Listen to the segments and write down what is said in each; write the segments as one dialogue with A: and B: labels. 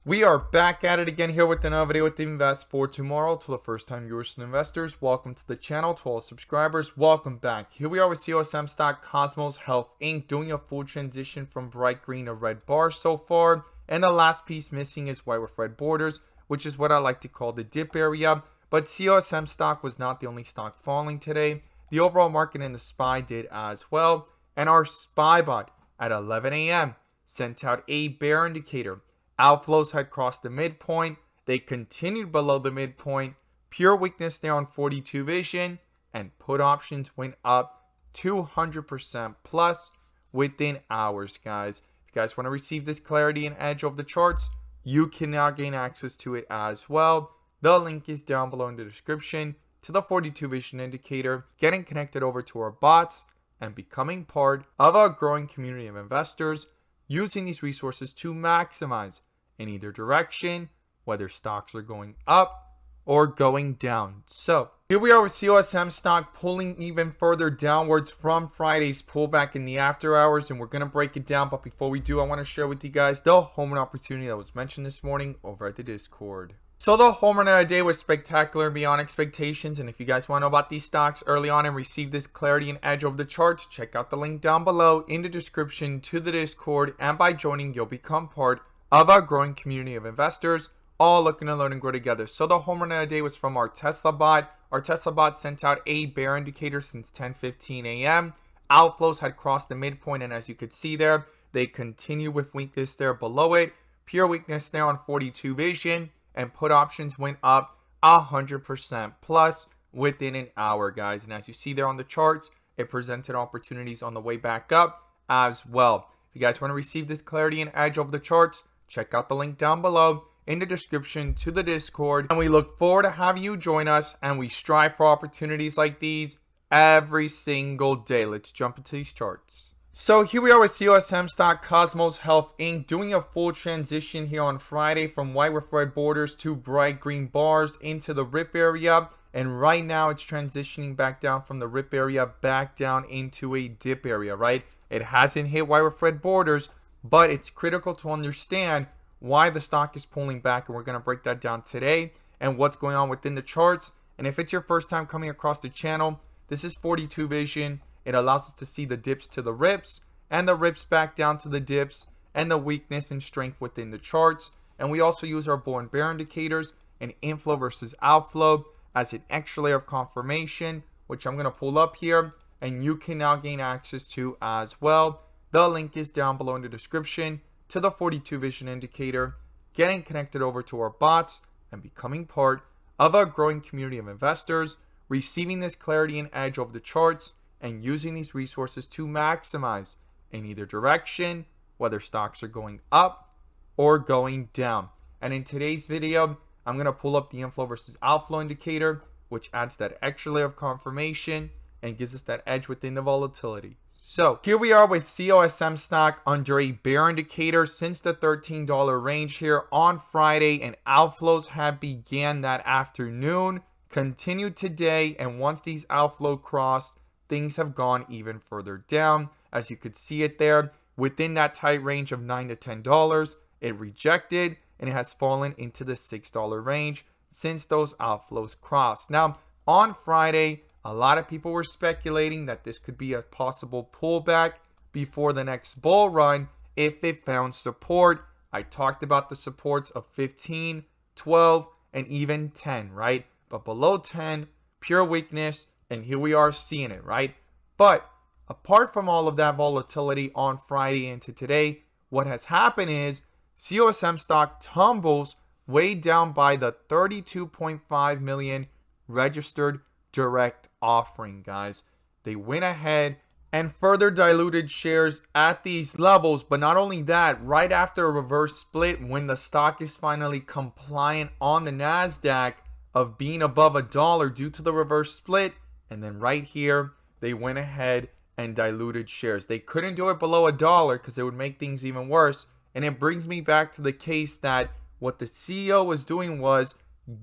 A: We are back at it again here with another video with Invest for Tomorrow. To the first time viewers and investors, welcome to the channel. To all subscribers, welcome back. Here we are with COSM stock Cosmos Health Inc. doing a full transition from bright green to red bar so far. And the last piece missing is white with red borders, which is what I like to call the dip area. But COSM stock was not the only stock falling today. The overall market and the SPY did as well. And our SPY bot at 11 a.m. sent out a bear indicator. Outflows had crossed the midpoint. They continued below the midpoint. Pure weakness there on 42 vision. And put options went up 200% plus within hours, guys. If you guys want to receive this clarity and edge of the charts, you can now gain access to it as well. The link is down below in the description to the 42 vision indicator, getting connected over to our bots, and becoming part of our growing community of investors using these resources to maximize in either direction, whether stocks are going up or going down. So here we are with COSM stock pulling even further downwards from Friday's pullback in the after hours, and we're going to break it down. But before we do, I want to share with you guys the home run opportunity that was mentioned this morning over at the Discord. So the home run of the day was spectacular beyond expectations, and if you guys want to know about these stocks early on and receive this clarity and edge of the charts, check out the link down below in the description to the Discord, and by joining you'll become part of our growing community of investors, all looking to learn and grow together. So the home run of the day was from our Tesla bot. Our Tesla bot sent out a bear indicator since 10:15 a.m. Outflows had crossed the midpoint, and as you could see there, they continue with weakness there below it. Pure weakness there on 42 vision, and put options went up 100% plus within an hour, guys. And as you see there on the charts, it presented opportunities on the way back up as well. If you guys want to receive this clarity and edge of the charts, check out the link down below in the description to the Discord. And we look forward to having you join us, and we strive for opportunities like these every single day. Let's jump into these charts. So here we are with COSM stock Cosmos Health Inc. doing a full transition here on Friday from white with red borders to bright green bars into the rip area. And right now it's transitioning back down from the rip area back down into a dip area, right? It hasn't hit white with red borders, but it's critical to understand why the stock is pulling back, and we're going to break that down today and what's going on within the charts. And if it's your first time coming across the channel, this is 42 vision. It allows us to see the dips to the rips and the rips back down to the dips and the weakness and strength within the charts. And we also use our bull and bear indicators and inflow versus outflow as an extra layer of confirmation, which I'm going to pull up here, and you can now gain access to as well. The link is down below in the description to the 42 vision indicator, getting connected over to our bots and becoming part of a growing community of investors, receiving this clarity and edge of the charts and using these resources to maximize in either direction, whether stocks are going up or going down. And in today's video, I'm going to pull up the inflow versus outflow indicator, which adds that extra layer of confirmation and gives us that edge within the volatility. So here we are with COSM stock under a bear indicator since the $13 range here on Friday, and outflows have began that afternoon, continued today, and once these outflow crossed, things have gone even further down. As you could see it there, within that tight range of $9 to $10, it rejected, and it has fallen into the $6 range since those outflows crossed. Now, on Friday, a lot of people were speculating that this could be a possible pullback before the next bull run if it found support. I talked about the supports of 15, 12, and even 10, right? But below 10, pure weakness, and here we are seeing it, right? But apart from all of that volatility on Friday into today, what has happened is COSM stock tumbles way down by the 32.5 million registered direct offering, guys. They went ahead and further diluted shares at these levels. But not only that, right after a reverse split, when the stock is finally compliant on the NASDAQ of being above $1 due to the reverse split, and then right here, they went ahead and diluted shares. They couldn't do it below $1 because it would make things even worse. And it brings me back to the case that what the CEO was doing was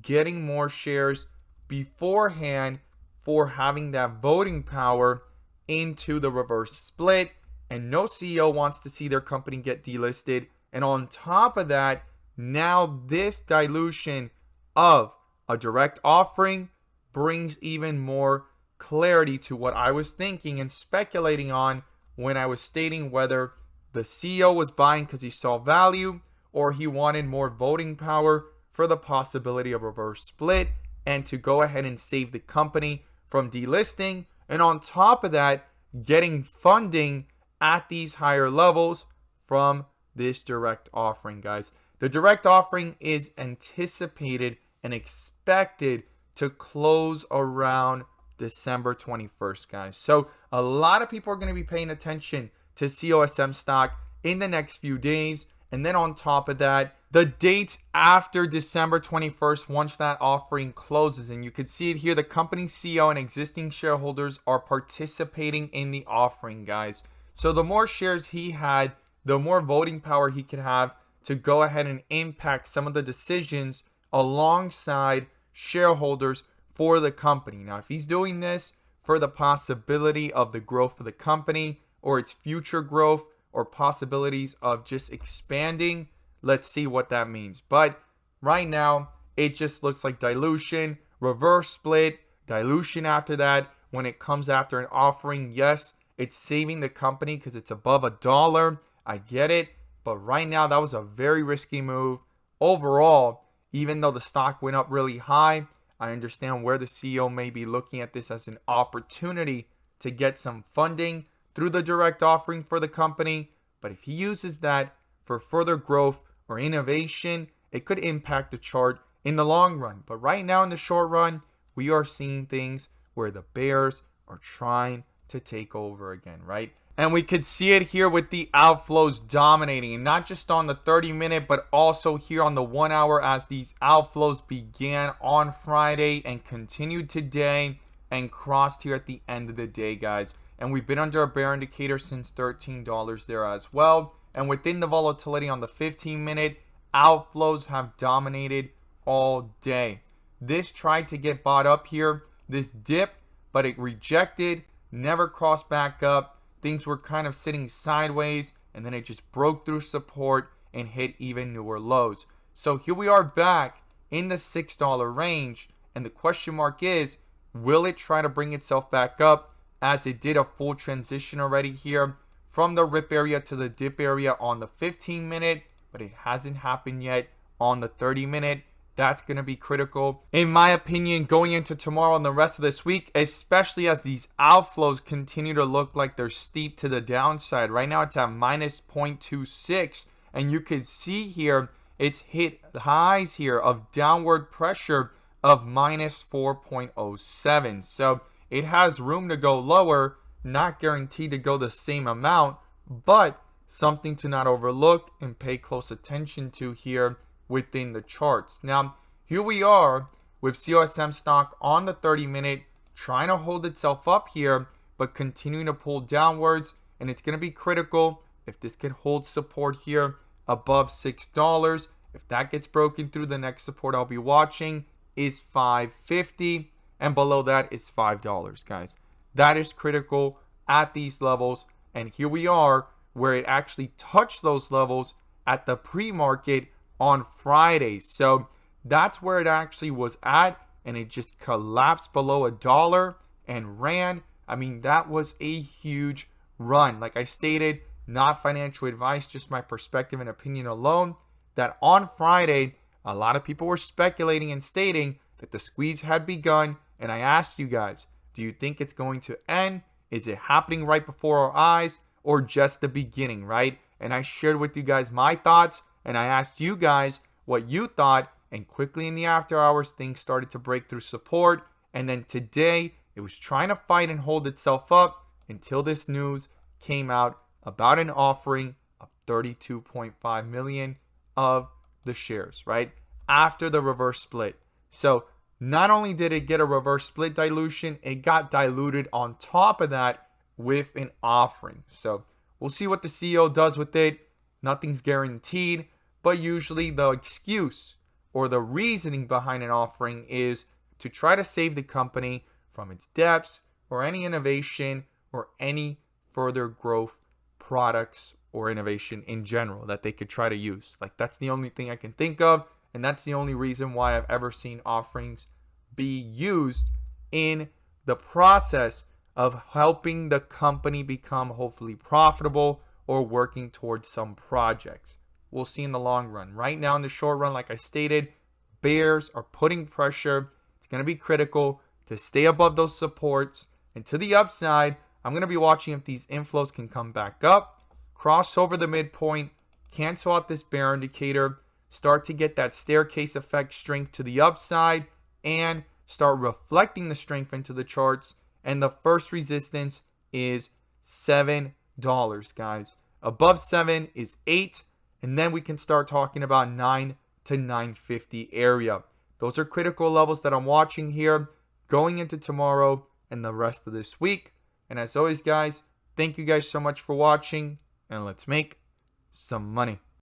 A: getting more shares beforehand for having that voting power into the reverse split, and no CEO wants to see their company get delisted. And on top of that, Now this dilution of a direct offering brings even more clarity to what I was thinking and speculating on when I was stating whether the CEO was buying because he saw value or he wanted more voting power for the possibility of reverse split and to go ahead and save the company from delisting. And on top of that, getting funding at these higher levels from this direct offering, guys. The direct offering is anticipated and expected to close around December 21st, guys. So a lot of people are going to be paying attention to COSM stock in the next few days. And then on top of that, the date after December 21st, once that offering closes, and you can see it here, the company CEO and existing shareholders are participating in the offering, guys. So the more shares he had, the more voting power he could have to go ahead and impact some of the decisions alongside shareholders for the company. Now, if he's doing this for the possibility of the growth of the company or its future growth or possibilities of just expanding, let's see what that means. But right now, it just looks like dilution, reverse split, dilution after that. When it comes after an offering, yes, it's saving the company because it's above $1. I get it. But right now, that was a very risky move. Overall, even though the stock went up really high, I understand where the CEO may be looking at this as an opportunity to get some funding through the direct offering for the company. But if he uses that for further growth or innovation, it could impact the chart in the long run. But right now in the short run, we are seeing things where the bears are trying to take over again, right? And we could see it here with the outflows dominating, and not just on the 30-minute, but also here on the 1 hour as these outflows began on Friday and continued today and crossed here at the end of the day, guys. And we've been under a bear indicator since $13 there as well. And within the volatility on the 15-minute, outflows have dominated all day. This tried to get bought up here, this dip, but it rejected, never crossed back up. Things were kind of sitting sideways, and then it just broke through support and hit even newer lows. So here we are back in the $6 range, and the question mark is, will it try to bring itself back up, as it did a full transition already here from the rip area to the dip area on the 15-minute, but it hasn't happened yet on the 30-minute. That's going to be critical, in my opinion, going into tomorrow and the rest of this week, especially as these outflows continue to look like they're steep to the downside. Right now, it's at minus 0.26, and you can see here, it's hit highs here of downward pressure of minus 4.07. So it has room to go lower, not guaranteed to go the same amount, but something to not overlook and pay close attention to here within the charts. Now, here we are with COSM stock on the 30-minute trying to hold itself up here, but continuing to pull downwards, and it's going to be critical if this could hold support here above $6. If that gets broken through, the next support I'll be watching is $5.50, and below that is $5, guys. That is critical at these levels, and here we are where it actually touched those levels at the pre-market on Friday. So that's where it actually was at, and it just collapsed below $1 and ran. I mean, that was a huge run. Like I stated, not financial advice, just my perspective and opinion alone, that on Friday, a lot of people were speculating and stating that the squeeze had begun. And I asked you guys, do you think it's going to end? Is it happening right before our eyes, or just the beginning, right? And I shared with you guys my thoughts, and I asked you guys what you thought, and quickly in the after hours, things started to break through support. And then today, it was trying to fight and hold itself up until this news came out about an offering of 32.5 million of the shares, right? After the reverse split. So not only did it get a reverse split dilution, it got diluted on top of that with an offering. So we'll see what the CEO does with it. Nothing's guaranteed. But usually the excuse or the reasoning behind an offering is to try to save the company from its debts or any innovation or any further growth products or innovation in general that they could try to use. Like, that's the only thing I can think of, and that's the only reason why I've ever seen offerings be used in the process of helping the company become hopefully profitable or working towards some projects. We'll see in the long run. Right now in the short run, like I stated, bears are putting pressure. It's going to be critical to stay above those supports. And to the upside, I'm going to be watching if these inflows can come back up, cross over the midpoint, cancel out this bear indicator, start to get that staircase effect strength to the upside, and start reflecting the strength into the charts. And the first resistance is $7, guys. Above 7 is 8, and then we can start talking about 9 to 950 area. Those are critical levels that I'm watching here going into tomorrow and the rest of this week. And as always, guys, thank you guys so much for watching, and let's make some money.